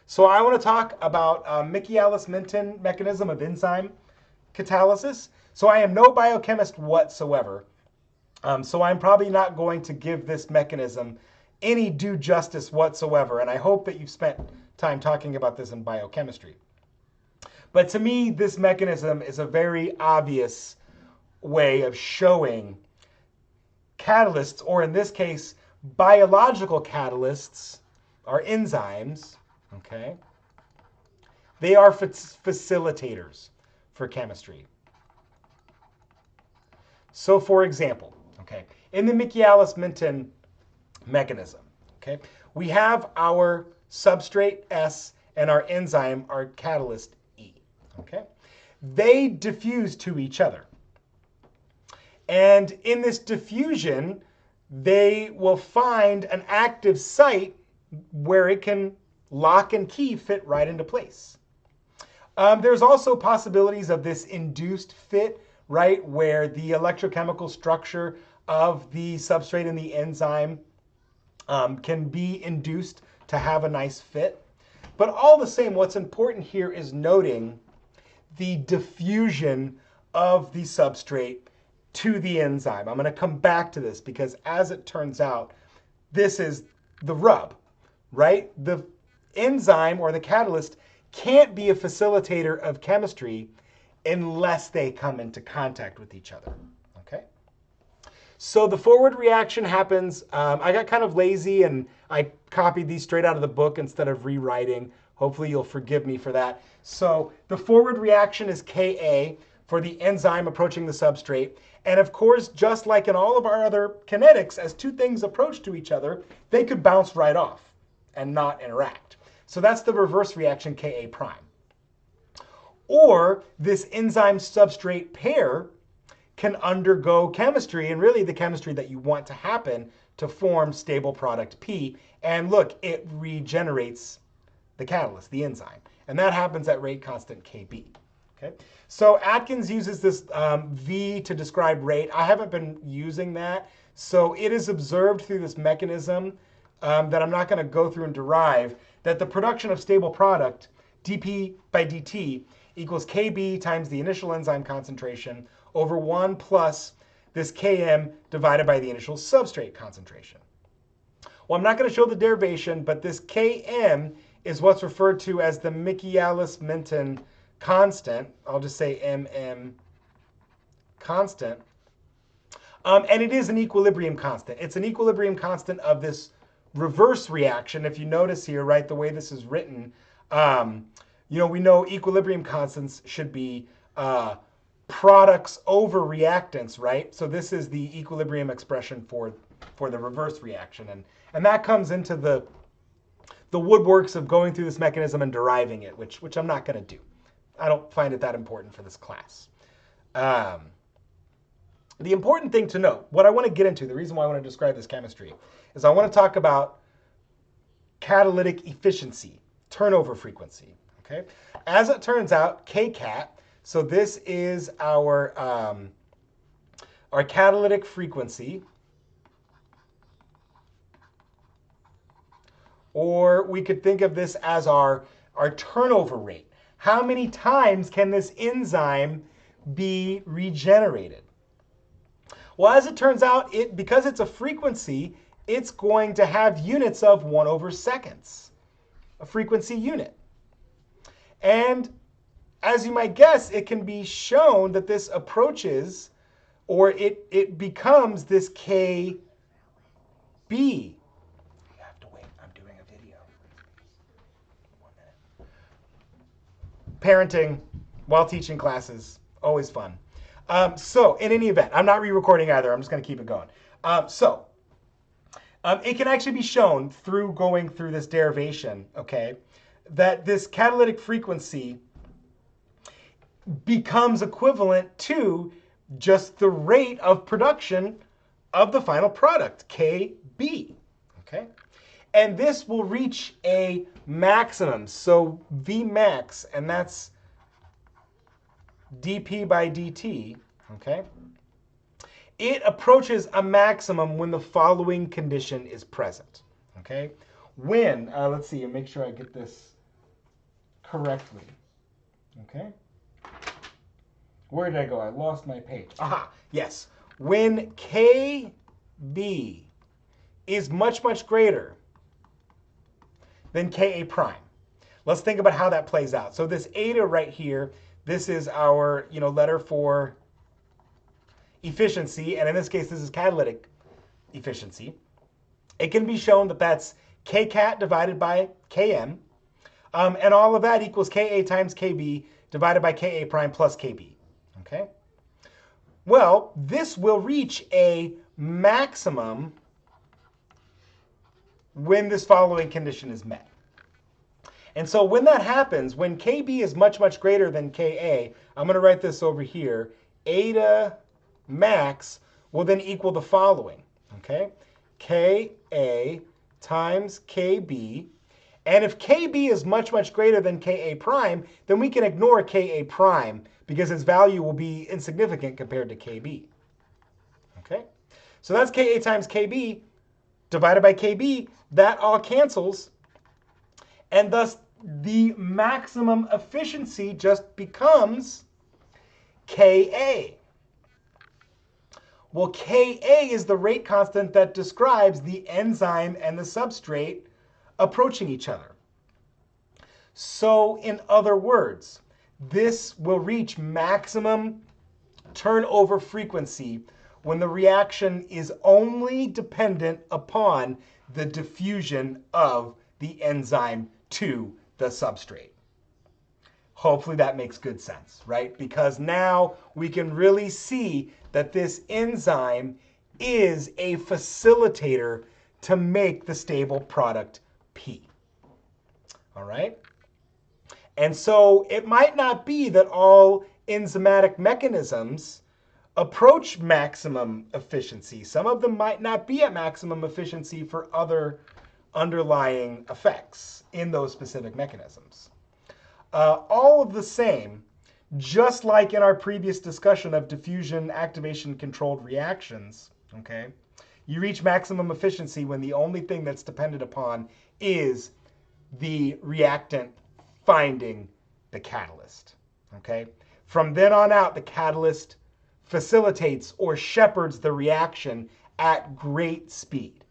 So I want to talk about Michaelis-Menten mechanism of enzyme catalysis. So I am no biochemist whatsoever. So I'm probably not going to give this mechanism any due justice whatsoever. And I hope that you've spent time talking about this in biochemistry. But to me, this mechanism is a very obvious way of showing catalysts, or in this case, biological catalysts, are enzymes, okay? They are facilitators for chemistry. So for example, okay, in the Michaelis-Menten mechanism, okay, we have our substrate S and our enzyme, our catalyst E, okay? They diffuse to each other. And in this diffusion, they will find an active site where it can lock and key fit right into place. There's also possibilities of this induced fit, right, where the electrochemical structure of the substrate and the enzyme can be induced to have a nice fit. But all the same, what's important here is noting the diffusion of the substrate to the enzyme. I'm going to come back to this because as it turns out, this is the rub, right? The enzyme or the catalyst can't be a facilitator of chemistry unless they come into contact with each other, okay? So the forward reaction happens. I got kind of lazy and I copied these straight out of the book instead of rewriting. Hopefully you'll forgive me for that. So the forward reaction is Ka for the enzyme approaching the substrate. And of course, just like in all of our other kinetics, as two things approach to each other, they could bounce right off and not interact. So that's the reverse reaction, Ka prime. Or this enzyme substrate pair can undergo chemistry, and really the chemistry that you want to happen to form stable product P. And look, it regenerates the catalyst, the enzyme. And that happens at rate constant Kb. Okay? So Atkins uses this V to describe rate. I haven't been using that. So it is observed through this mechanism that I'm not going to go through and derive, that the production of stable product, dP by dt, equals Kb times the initial enzyme concentration over 1 plus this Km divided by the initial substrate concentration. Well, I'm not going to show the derivation, but this Km is what's referred to as the Michaelis-Menten constant. I'll just say MM constant. And it is an equilibrium constant. It's an equilibrium constant of this reverse reaction. If you notice here, right, the way this is written, you know, we know equilibrium constants should be products over reactants, right? So this is the equilibrium expression for the reverse reaction. And that comes into the woodworks of going through this mechanism and deriving it, which I'm not going to do. I don't find it that important for this class. The important thing to note, what I want to get into, the reason why I want to describe this chemistry, is I want to talk about catalytic efficiency, turnover frequency. Okay? As it turns out, Kcat, so this is our catalytic frequency, or we could think of this as our turnover rate. How many times can this enzyme be regenerated? Well, as it turns out, because it's a frequency, it's going to have units of 1 over seconds, a frequency unit. And as you might guess, it can be shown that this approaches, or it becomes this Kb. You have to wait, I'm doing a video. 1 minute. Parenting while teaching classes, always fun. So in any event, I'm not re-recording either. I'm just going to keep it going. It can actually be shown through going through this derivation, okay, that this catalytic frequency becomes equivalent to just the rate of production of the final product, Kb, okay? And this will reach a maximum, so Vmax, and that's dP by dt, okay? It approaches a maximum when the following condition is present, okay? When, let's see, make sure I get this correctly. Okay? Where did I go? I lost my page. Aha, yes. When KB is much, much greater than Ka prime. Let's think about how that plays out. So this eta right here, this is our letter for efficiency, and in this case, this is catalytic efficiency. It can be shown that that's Kcat divided by Km, and all of that equals Ka times Kb divided by Ka prime plus Kb. Okay? Well, this will reach a maximum when this following condition is met. And so when that happens, when Kb is much, much greater than Ka, I'm going to write this over here, eta max will then equal the following, okay? Ka times Kb. And if Kb is much, much greater than Ka prime, then we can ignore Ka prime because its value will be insignificant compared to Kb. Okay? So that's Ka times Kb divided by Kb. That all cancels. And thus, the maximum efficiency just becomes Ka. Well, Ka is the rate constant that describes the enzyme and the substrate approaching each other. So, in other words, this will reach maximum turnover frequency when the reaction is only dependent upon the diffusion of the enzyme to the substrate. Hopefully that makes good sense, right? Because now we can really see that this enzyme is a facilitator to make the stable product P. All right? And so it might not be that all enzymatic mechanisms approach maximum efficiency. Some of them might not be at maximum efficiency for other underlying effects in those specific mechanisms. All of the same, just like in our previous discussion of diffusion activation controlled reactions, okay, you reach maximum efficiency when the only thing that's dependent upon is the reactant finding the catalyst, okay? From then on out, the catalyst facilitates or shepherds the reaction at great speed.